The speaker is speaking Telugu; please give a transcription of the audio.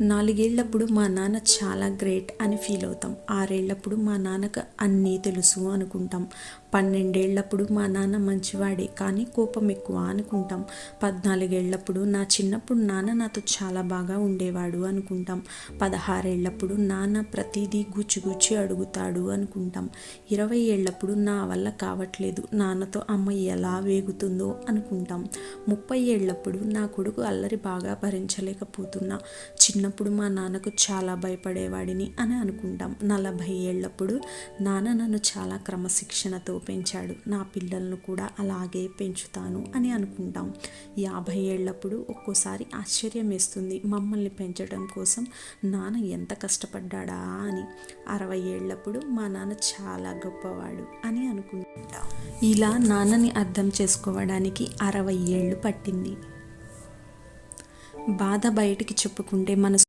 4 ఏళ్ళప్పుడు మా నాన్న చాలా గ్రేట్ అని ఫీల్ అవుతాం. 6 ఏళ్ళప్పుడు మా నాన్నకు అన్నీ తెలుసు అనుకుంటాం. 12 ఏళ్ళప్పుడు మా నాన్న మంచివాడే కానీ కోపం ఎక్కువ అనుకుంటాం. 14 ఏళ్ళప్పుడు నా చిన్నప్పుడు నాన్న నాతో చాలా బాగా ఉండేవాడు అనుకుంటాం. 16 ఏళ్ళప్పుడు నాన్న ప్రతిదీ గుచ్చి అడుగుతాడు అనుకుంటాం. 20 ఏళ్ళప్పుడు నా వల్ల కావట్లేదు, నాన్నతో అమ్మ ఎలా వేగుతుందో అనుకుంటాం. 30 ఏళ్ళప్పుడు నా కొడుకు అల్లరి బాగా భరించలేకపోతున్నా, చిన్నప్పుడు మా నాన్నకు చాలా భయపడేవాడిని అని అనుకుంటాం. 40 ఏళ్ళప్పుడు నాన్న నన్ను చాలా క్రమశిక్షణతో పెంచాడు, నా పిల్లలను కూడా అలాగే పెంచుతాను అని అనుకుంటాం. 50 ఏళ్ళప్పుడు ఒక్కోసారి ఆశ్చర్యం వేస్తుంది, మమ్మల్ని పెంచడం కోసం నాన్న ఎంత కష్టపడ్డా అని. 60 ఏళ్ళప్పుడు మా నాన్న చాలా గొప్పవాడు అని అనుకుంటాం. ఇలా నాన్నని అర్థం చేసుకోవడానికి 60 ఏళ్ళు పట్టింది. బాధ బయటికి చెప్పుకుంటే మనసు